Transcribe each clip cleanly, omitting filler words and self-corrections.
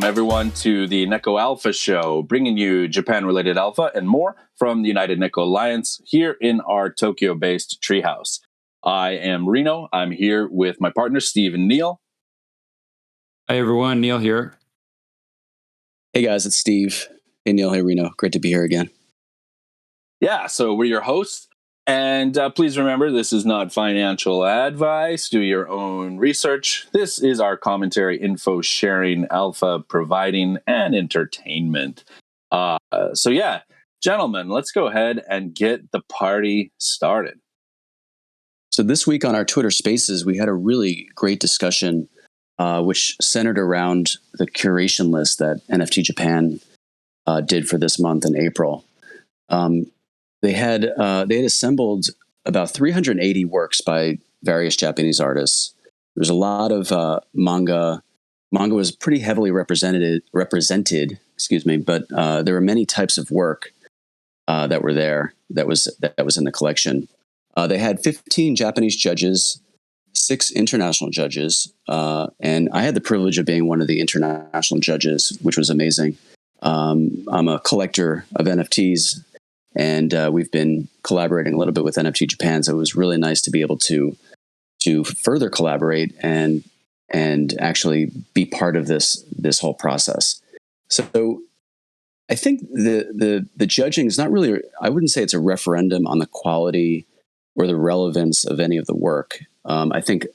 everyone, to the NEKO-ALPHA show, bringing you Japan-related alpha and more from the United Neko Alliance here in our Tokyo-based treehouse. I am Reno. I'm here with my partner, Steve and Neil. Hi, everyone. Neil here. Hey, guys. It's Steve. Hey, Neil. Hey, Reno. Great to be here again. Yeah, so we're your hosts. And please remember, this is not financial advice. Do your own research. This is our commentary, info sharing, alpha providing, and entertainment. So yeah, gentlemen, let's go ahead and get the party started. So this week on our Twitter Spaces, we had a really great discussion, which centered around the curation list that NFT Japan did for this month in April. They had assembled about 380 works by various Japanese artists. There's a lot of manga. Manga was pretty heavily represented. But there were many types of work that were there. That was in the collection. They had 15 Japanese judges, 6 international judges, and I had the privilege of being one of the international judges, which was amazing. I'm a collector of NFTs. And we've been collaborating a little bit with NFT Japan, so it was really nice to be able to further collaborate and actually be part of this whole process. So I think the judging is not really, I wouldn't say it's a referendum on the quality or the relevance of any of the work. I think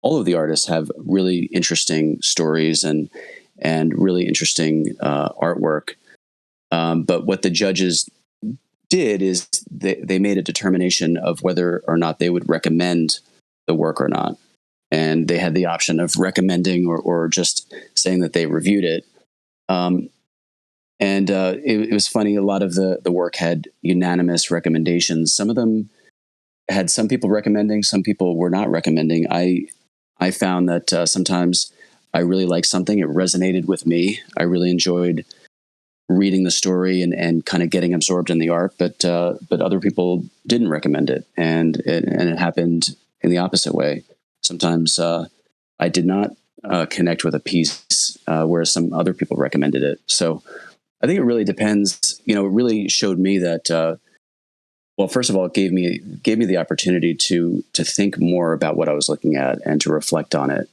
all of the artists have really interesting stories and really interesting artwork. But what the judges did is they made a determination of whether or not they would recommend the work or not. And they had the option of recommending or just saying that they reviewed it. It was funny. A lot of the work had unanimous recommendations. Some of them had some people recommending, some people were not recommending. I found that sometimes I really liked something. It resonated with me. I really enjoyed reading the story and kind of getting absorbed in the art, but other people didn't recommend it, and it happened in the opposite way. Sometimes I did not connect with a piece, whereas some other people recommended it. So I think it really depends. It really showed me that. Well, first of all, it gave me the opportunity to think more about what I was looking at and to reflect on it.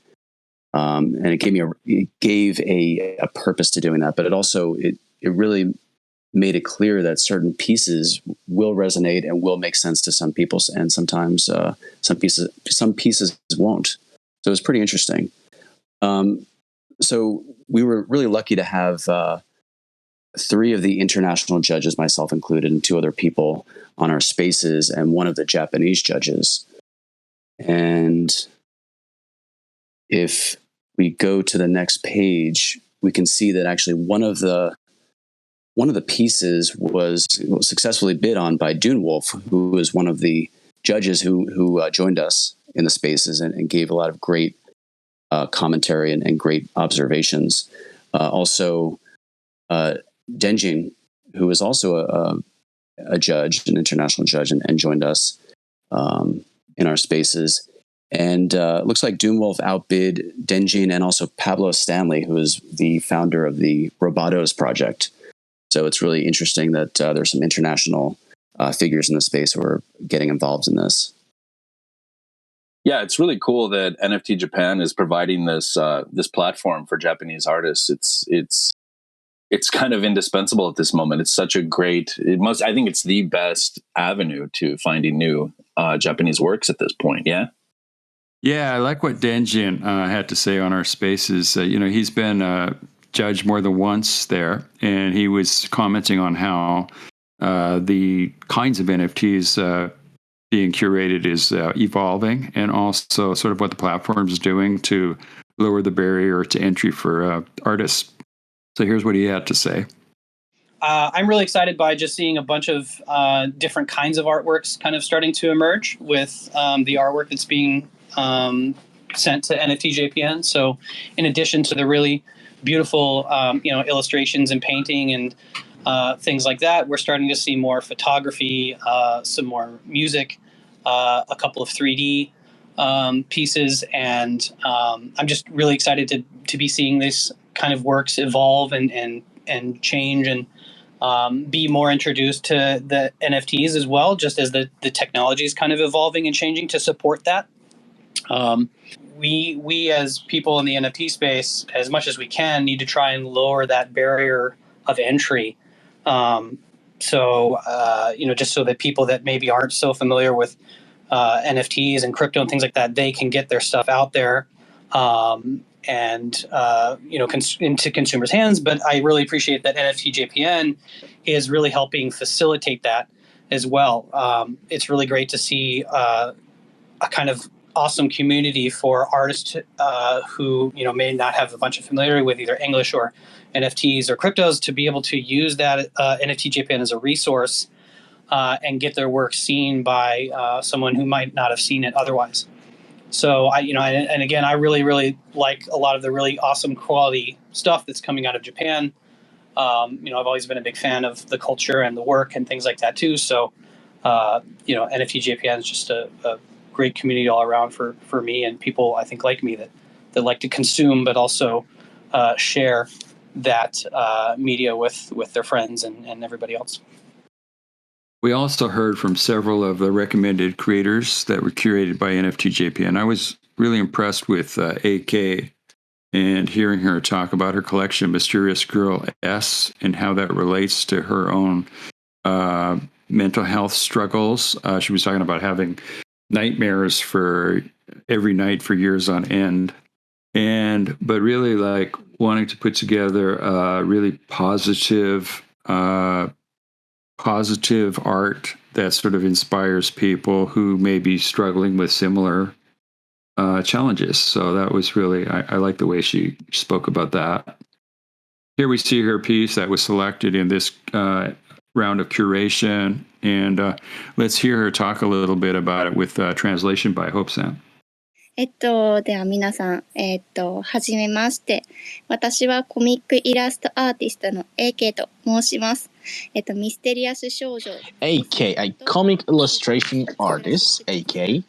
And it gave a purpose to doing that, but it really made it clear that certain pieces will resonate and will make sense to some people, and sometimes some pieces won't. So it was pretty interesting. So we were really lucky to have 3 of the international judges, myself included, and 2 other people on our spaces, and one of the Japanese judges. And if we go to the next page, we can see that actually one of the pieces was successfully bid on by Dunewolf, who was one of the judges who joined us in the spaces and gave a lot of great commentary and great observations. Also, Denjin, who was also a judge, an international judge, and joined us in our spaces. And it looks like Doomwolf outbid Denjin and also Pablo Stanley, who is the founder of the Robotos project. So it's really interesting that there's some international figures in the space who are getting involved in this. Yeah, it's really cool that NFT Japan is providing this platform for Japanese artists. It's kind of indispensable at this moment. It's such a great. I think it's the best avenue to finding new Japanese works at this point. Yeah. Yeah, I like what Denjin had to say on our spaces. He's been judged more than once there, and he was commenting on how the kinds of NFTs being curated is evolving, and also sort of what the platform is doing to lower the barrier to entry for artists. So here's what he had to say. I'm really excited by just seeing a bunch of different kinds of artworks kind of starting to emerge with the artwork that's being sent to NFTJPN. So in addition to the really beautiful, illustrations and painting and things like that, we're starting to see more photography, some more music, a couple of 3D pieces. And I'm just really excited to be seeing this kind of works evolve and change and be more introduced to the NFTs as well, just as the technology is kind of evolving and changing to support that. We as people in the NFT space, as much as we can, need to try and lower that barrier of entry. Just so that people that maybe aren't so familiar with NFTs and crypto and things like that, they can get their stuff out there into consumers' hands. But I really appreciate that NFTJPN is really helping facilitate that as well. It's really great to see a kind of awesome community for artists who may not have a bunch of familiarity with either English or NFTs or cryptos to be able to use that NFTJPN as a resource and get their work seen by someone who might not have seen it otherwise. So I really like a lot of the really awesome quality stuff that's coming out of Japan. I've always been a big fan of the culture and the work and things like that too. So NFTJPN is just a great community all around for me and people I think like me that like to consume but also share that media with their friends and everybody else. We also heard from several of the recommended creators that were curated by NFTJPN. I was really impressed with AK and hearing her talk about her collection, Mysterious Girl S, and how that relates to her own mental health struggles. She was talking about having nightmares for every night for years on end, but really like wanting to put together really positive art that sort of inspires people who may be struggling with similar challenges. So that was really, I like the way she spoke about that. Here we see her piece that was selected in this round of curation, and let's hear her talk a little bit about it with translation by Hope-san. では皆さん、はじめまして。私はコミックイラストアーティストの AK と申します。ミステリアス少女。AK, a comic illustration artist, AK.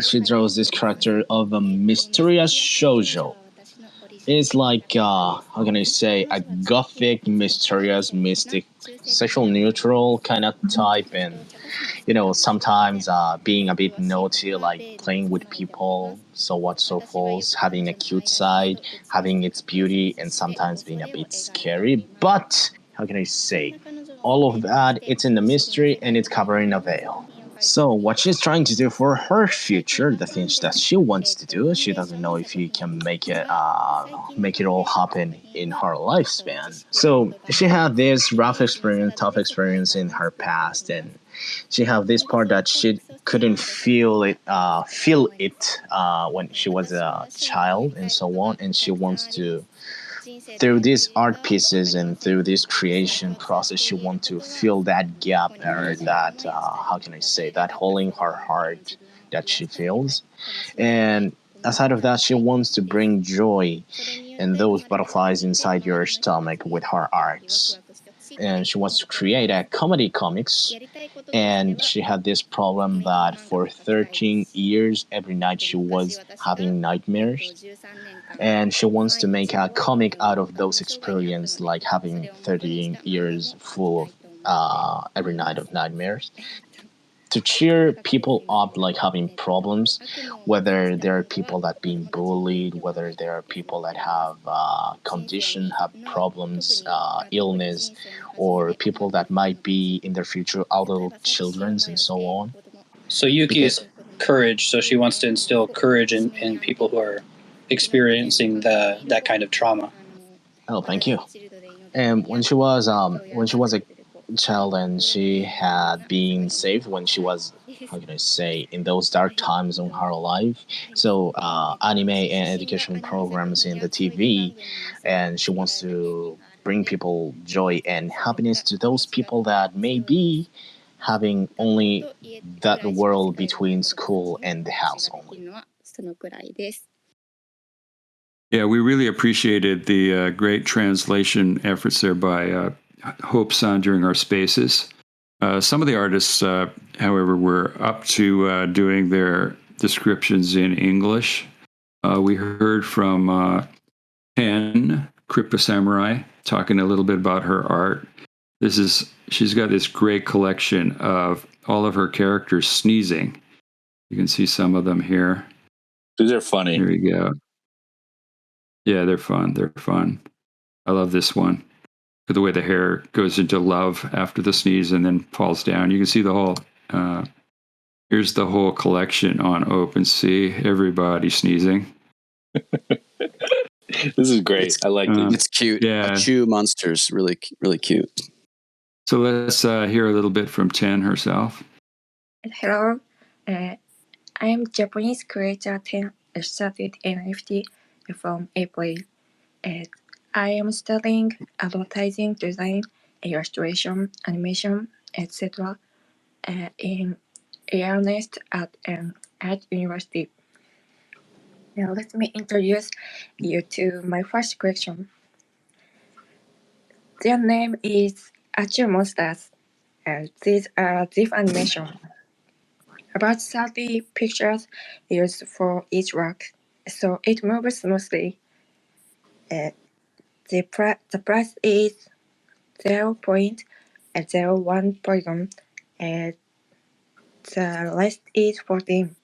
She draws this character of a mysterious shoujo. It's like, how can I say, a gothic, mysterious, mystic, sexual neutral kind of type, and sometimes being a bit naughty, like playing with people, so what, so forth, having a cute side, having its beauty, and sometimes being a bit scary. But, how can I say, all of that, it's in the mystery and it's covering a veil. So what she's trying to do for her future, the things that she wants to do, she doesn't know if she can make it all happen in her lifespan. So she had this tough experience in her past, and she had this part that she couldn't feel it when she was a child and so on, and she wants to, through these art pieces and through this creation process, she wants to fill that gap or that, how can I say, that hole in her heart that she feels. And aside of that, she wants to bring joy and those butterflies inside your stomach with her arts. And she wants to create a comedy comics, and she had this problem that for 13 years every night she was having nightmares, and she wants to make a comic out of those experiences, like having 13 years full of every night of nightmares, to cheer people up, like having problems, whether there are people that being bullied, whether there are people that have condition, have problems, illness, or people that might be in their future adult children and so on. So Yuki is courage, so she wants to instill courage in people who are experiencing that kind of trauma. Oh, thank you. And when she was a child and she had been saved when she was, how can I say, in those dark times in her life, so anime and education programs in the TV, and she wants to bring people joy and happiness to those people that may be having only that world between school and the house only. Yeah, we really appreciated the great translation efforts there by Hope-san during our spaces. Some of the artists, however, were up to doing their descriptions in English. We heard from Ken Crypto Samurai, talking a little bit about her art. She's got this great collection of all of her characters sneezing. You can see some of them here. These are funny. Here we go. Yeah, they're fun. They're fun. I love this one. The way the hair goes into love after the sneeze and then falls down. You can see the whole, here's the whole collection on OpenSea. Everybody sneezing. This is great. I like it. It's cute. Yeah. Achoo monsters, really, really cute. So let's hear a little bit from Ten herself. Hello, I am Japanese creator Ten. I started NFT from April. I am studying advertising design, illustration, animation, etc. In earnest at an art university. Now let me introduce you to my first collection. Their name is Achoo Monsters. These are GIF animation. About 30 pictures used for each work, so it moves smoothly. The price is 0.01 polygon, and the rest is 14.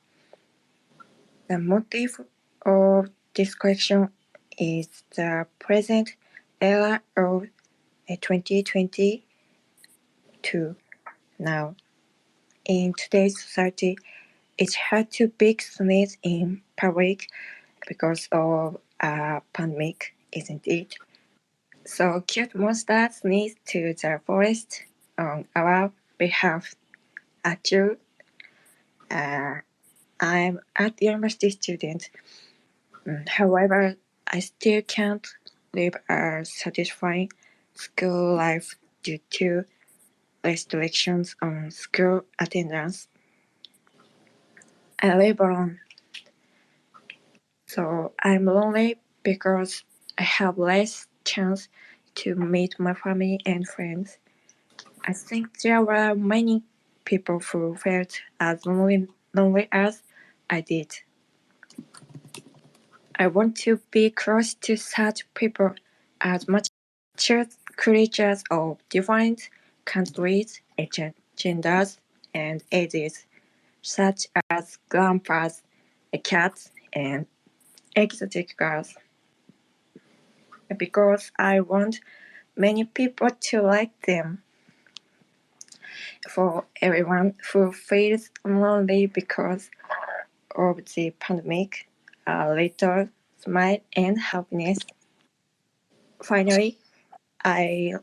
The motif of this collection is the present era of 2022. Now, in today's society, it's hard to pick sneeze in public because of a pandemic, isn't it? So cute monsters need to the forest on our behalf. Achoo, I'm at university student. However, I still can't live a satisfying school life due to restrictions on school attendance. I live alone, so I'm lonely because I have less chance to meet my family and friends. I think there were many people who felt as lonely as I did. I want to be close to such people as much as creatures of different countries, genders, and ages, such as grandpas, cats, and exotic girls. Because I want many people to like them. For everyone who feels lonely because of the pandemic, a little smile and happiness. Finally, I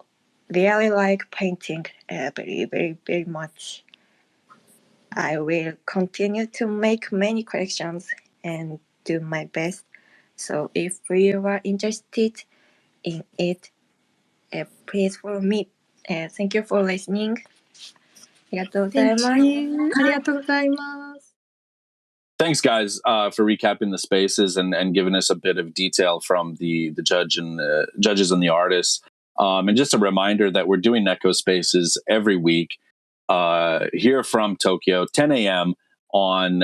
really like painting very much. I will continue to make many collections and do my best. So if you are interested in it, please follow me. Thank you for listening. ありがとうございます。ありがとうございます。Thanks, guys, for recapping the spaces and giving us a bit of detail from the judge and judges and the artists. And just a reminder that we're doing NEKO Spaces every week here from Tokyo, 10 a.m. on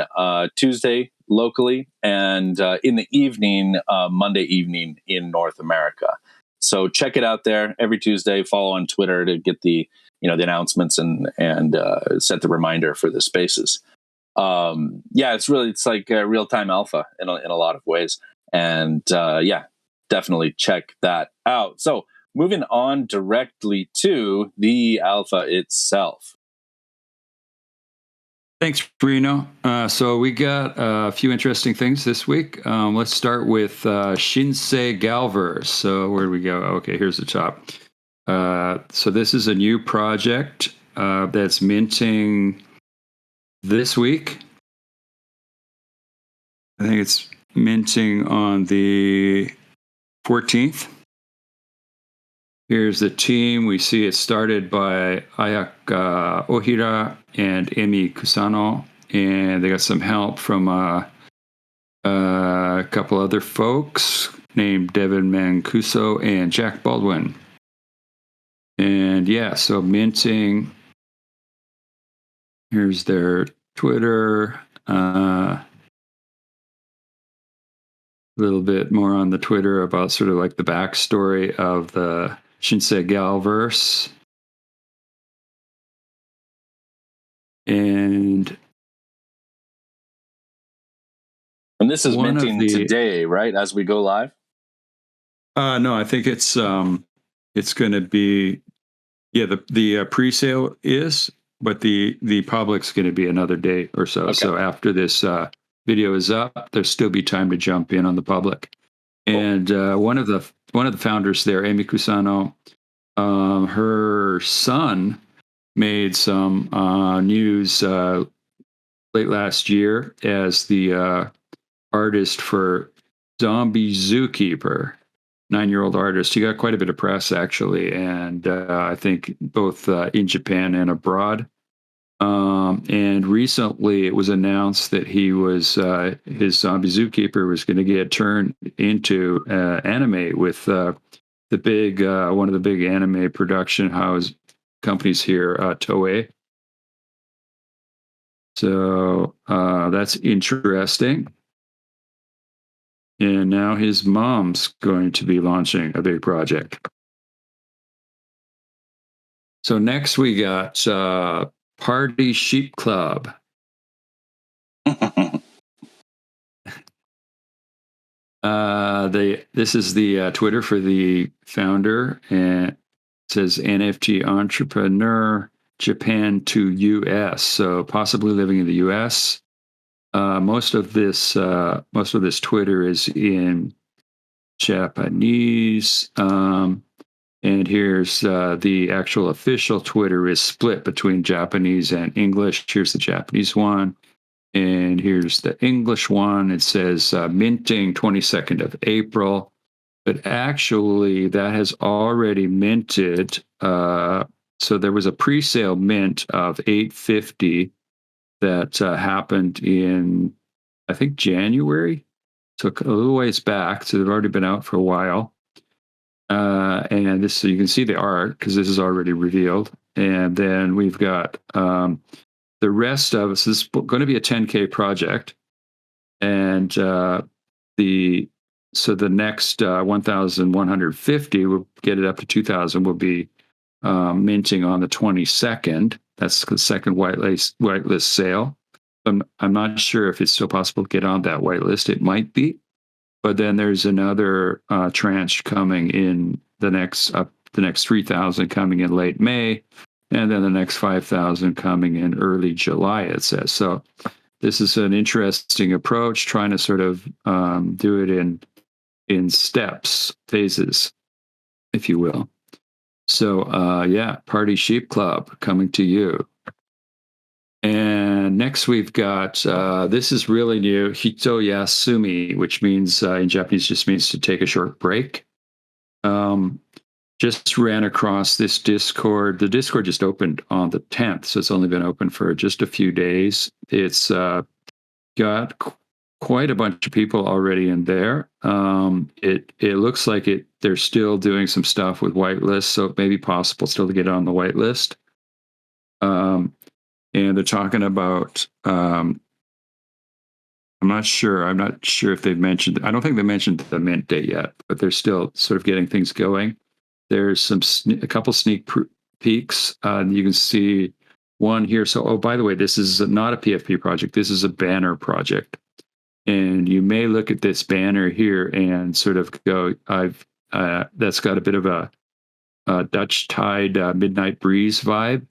Tuesday locally, and in the evening, Monday evening in North America. So check it out there every Tuesday. Follow on Twitter to get the the announcements and set the reminder for the spaces. Yeah, it's like real-time alpha in a lot of ways, and yeah, definitely check that out. So moving on directly to the alpha itself. Thanks, Reno. So we got a few interesting things this week. Let's start with Shinsei Galverse. So where do we go? Okay, here's the top. So this is a new project that's minting this week. I think it's minting on the 14th. Here's the team. We see it started by Ayaka Ohira and Emi Kusano, and they got some help from a couple other folks named Devin Mancuso and Jack Baldwin. And yeah, so minting. Here's their Twitter. little bit more on the Twitter about sort of like the backstory of the Shinsei Galverse. And this is minting today, right? As we go live? No, I think it's going to be, the pre-sale is, but the public's going to be another day or so. Okay. So after this video is up, there'll still be time to jump in on the public. Cool. And one of the founders there, Amy Kusano, her son made some news late last year as the artist for Zombie Zookeeper, 9-year-old artist. He got quite a bit of press, actually, and I think both in Japan and abroad. And recently it was announced that he was his Zombie Zookeeper was going to get turned into anime with the big one of the big anime production house companies here, Toei. So that's interesting. And now his mom's going to be launching a big project. So next we got Party Sheep Club. This is the Twitter for the founder, and it says NFT entrepreneur, Japan to US. So possibly living in the US. Most of this Twitter is in Japanese. And here's the actual official Twitter is split between Japanese and English. Here's the Japanese one. And here's the English one. It says minting 22nd of April. But actually, that has already minted. So there was a pre-sale mint of 850 that happened in, I think, January. Took a little ways back. So they've already been out for a while. And this, so you can see the art because this is already revealed. And then we've got the rest of us. This is going to be a 10K project, and the next 1,150 will get it up to 2,000. Will be minting on the 22nd. That's the second whitelist sale. I'm not sure if it's still possible to get on that whitelist. It might be. But then there's another tranche coming in the next 3,000 coming in late May, and then the next 5,000 coming in early July, it says. So this is an interesting approach, trying to sort of do it in steps, phases, if you will. So Party Sheep Club coming to you. And next we've got, this is really new, Hito Yasumi, which means in Japanese just means to take a short break. Just ran across this Discord. The Discord just opened on the 10th, so it's only been open for just a few days. It's got quite a bunch of people already in there. It looks like they're still doing some stuff with whitelist, so it may be possible still to get on the whitelist. And they're talking about, I'm not sure if they've mentioned, I don't think they mentioned the mint date yet, but they're still sort of getting things going. There's a couple sneak peeks. You can see one here. So, by the way, this is not a PFP project. This is a banner project. And you may look at this banner here and sort of go, that's got a bit of a Dutchtide Midnight Breeze vibe.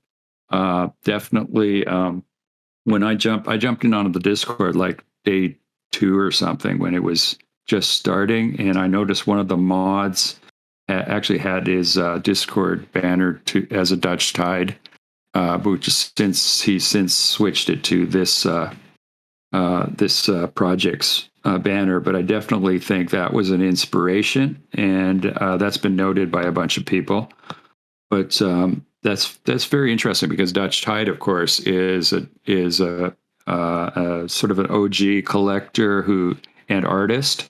Definitely, when I jumped in onto the Discord like day 2 or something when it was just starting, and I noticed one of the mods actually had his Discord banner as a Dutchtide, but he's since switched it to this project's banner. But I definitely think that was an inspiration, and that's been noted by a bunch of people. But that's very interesting because Dutchtide, of course, is a sort of an OG collector and artist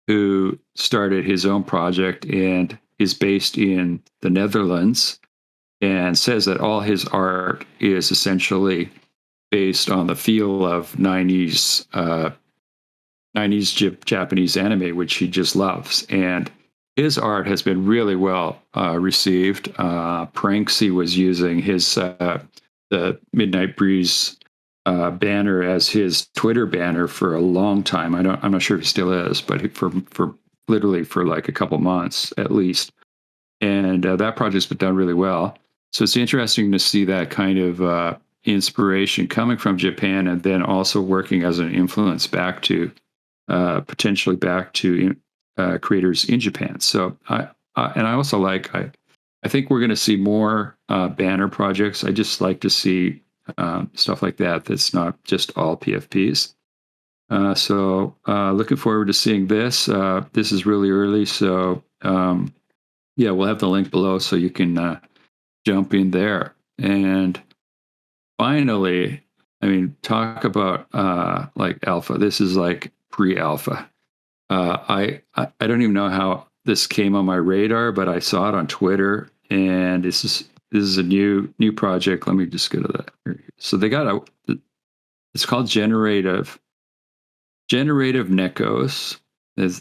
who started his own project and is based in the Netherlands, and says that all his art is essentially based on the feel of 90s 90s Japanese anime, which he just loves. And his art has been really well received. Pranksy was using his the Midnight Breeze banner as his Twitter banner for a long time. I'm not sure if he still is, but for literally for like a couple months at least. And that project's been done really well. So it's interesting to see that kind of inspiration coming from Japan, and then also working as an influence back to potentially back to creators in Japan. So I also like I think we're going to see more banner projects. I just like to see stuff like that. That's not just all PFPs. So looking forward to seeing this. This is really early, so yeah, we'll have the link below so you can jump in there. And finally, I mean, talk about like alpha. This is like pre-alpha. I don't even know how this came on my radar, but I saw it on Twitter, and this is a new project. Let me just go to that. So they got it's called NEKOS.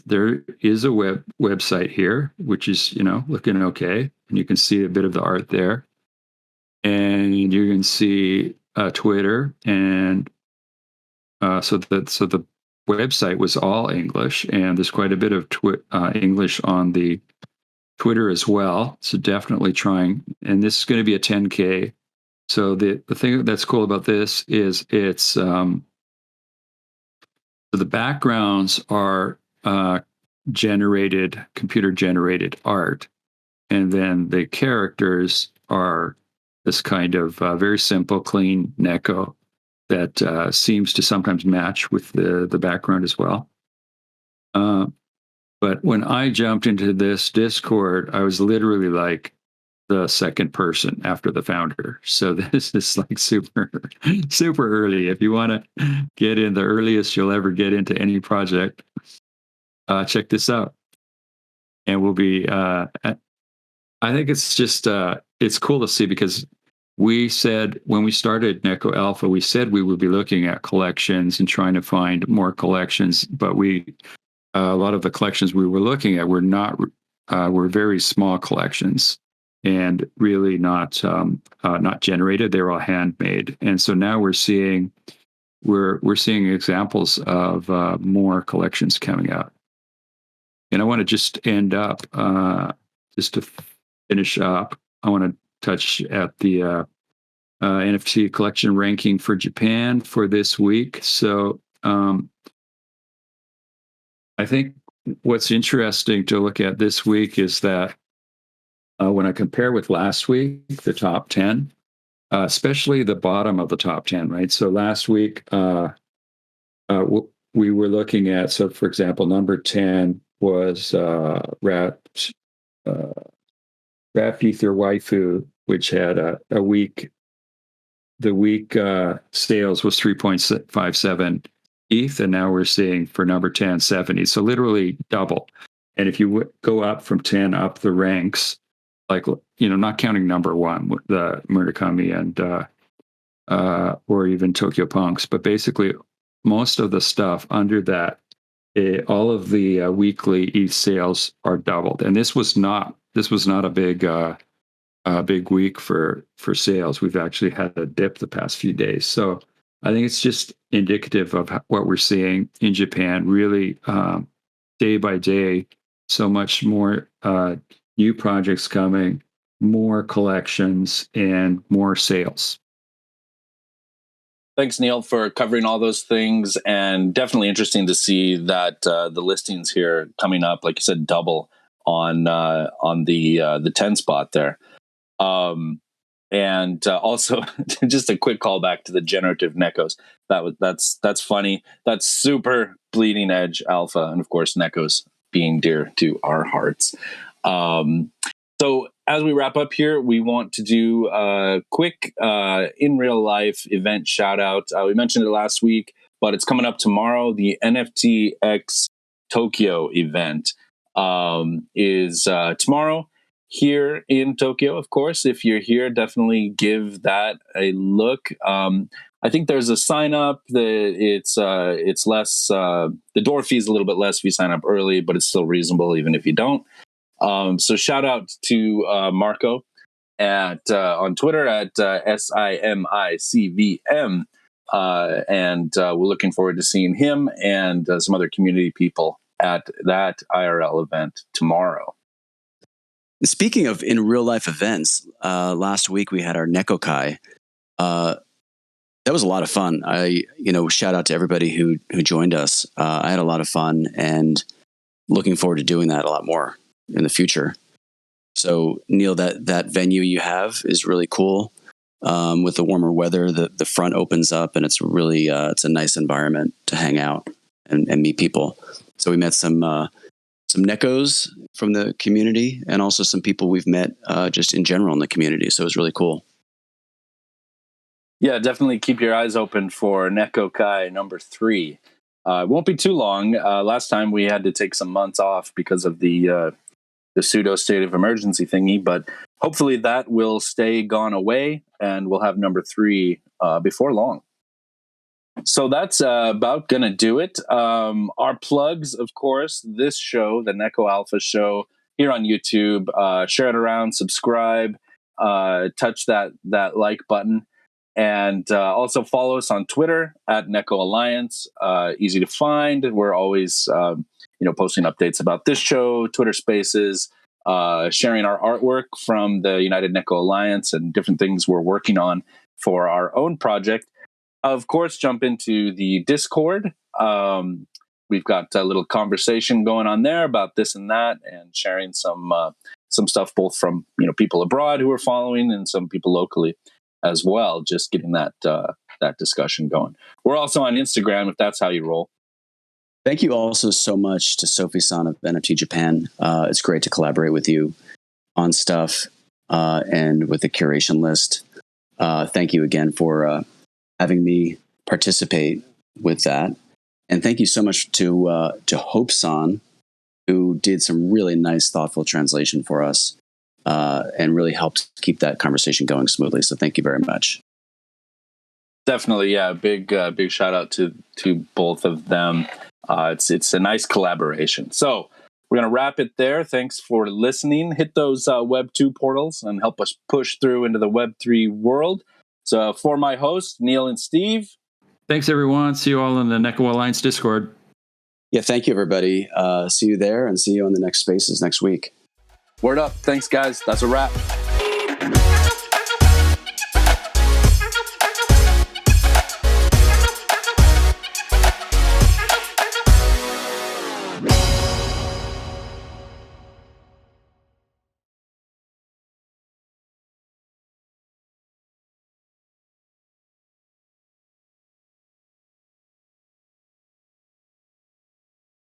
There is a website here, which is, looking okay, and you can see a bit of the art there, and you can see Twitter, and so the website was all English, and there's quite a bit of English on the Twitter as well. So definitely trying, and this is going to be a 10K. So the thing that's cool about this is it's so the backgrounds are computer generated art, and then the characters are this kind of very simple, clean Neko that seems to sometimes match with the background as well. But when I jumped into this Discord, I was literally like the second person after the founder. So this is like super early. If you want to get in the earliest you'll ever get into any project, check this out. And we'll be, I think it's just, it's cool to see, because we said when we started NEKO-ALPHA, we said we would be looking at collections and trying to find more collections, but a lot of the collections we were looking at were very small collections, and really not generated. They were all handmade, and so now we're seeing examples of more collections coming out. And I want to just end up, just to finish up, I want to touch at the NFT collection ranking for Japan for this week. So I think what's interesting to look at this week is that when I compare with last week, the top 10, especially the bottom of the top 10, right? So last week, we were looking at, so for example, number 10 was Rat Ether Waifu, which had a week. The week sales was 3.57 ETH, and now we're seeing for number 10, 70. So literally double. And if you go up from 10 up the ranks, like, not counting number 1, the Murakami and or even Tokyo Punks, but basically most of the stuff under that, all of the weekly ETH sales are doubled. And this was not a big week for sales. We've actually had a dip the past few days. So I think it's just indicative of what we're seeing in Japan, really day by day, so much more new projects coming, more collections, and more sales. Thanks, Neil, for covering all those things, and definitely interesting to see that the listings here coming up, like you said, double on the 10 spot there. And also just a quick callback to the GenerativeNekos. That's funny. That's super bleeding edge alpha, and of course NEKOS being dear to our hearts. So as we wrap up here, we want to do a quick in real life event shout out. We mentioned it last week, but it's coming up tomorrow. The NFTxTOKYO event is tomorrow here in Tokyo. Of course, if you're here, definitely give that a look. I think there's a sign up. It's less. The door fee is a little bit less if you sign up early, but it's still reasonable even if you don't. So shout out to Marko on Twitter at SIMICVM, and we're looking forward to seeing him and some other community people at that IRL event tomorrow. Speaking of in real life events, last week we had our NEKO Kai. That was a lot of fun. Shout out to everybody who joined us. I had a lot of fun and looking forward to doing that a lot more in the future. So Neil, that venue you have is really cool. With the warmer weather, the front opens up and it's really it's a nice environment to hang out and meet people. So we met some NEKOs from the community and also some people we've met just in general in the community. So it was really cool. Yeah, definitely keep your eyes open for NEKO Kai number 3. It won't be too long. Last time we had to take some months off because of the pseudo state of emergency thingy, but hopefully that will stay gone away and we'll have number 3 before long. So that's about going to do it. Our plugs, of course, this show, the NEKO-ALPHA show here on YouTube, share it around, subscribe, touch that like button. And also follow us on Twitter at NEKO Alliance. Easy to find. We're always, posting updates about this show, Twitter Spaces, sharing our artwork from the United NEKO Alliance and different things we're working on for our own project. Of course, jump into the Discord. We've got a little conversation going on there about this and that, and sharing some stuff both from people abroad who are following and some people locally as well, just getting that discussion going. We're also on Instagram if that's how you roll. Thank you also so much to Sophy-san of NFT Japan. It's great to collaborate with you on stuff and with the curation list. Thank you again for having me participate with that. And thank you so much to Hope-san, who did some really nice, thoughtful translation for us. And really helped keep that conversation going smoothly. So thank you very much. Definitely, yeah. Big shout out to both of them. It's a nice collaboration. So we're gonna wrap it there. Thanks for listening. Hit those Web 2 portals and help us push through into the Web 3 world. So for my hosts, Neil and Steve. Thanks everyone. See you all in the NEKO Alliance Discord. Yeah, thank you everybody. See you there and see you on the next Spaces next week. Word up. Thanks, guys. That's a wrap.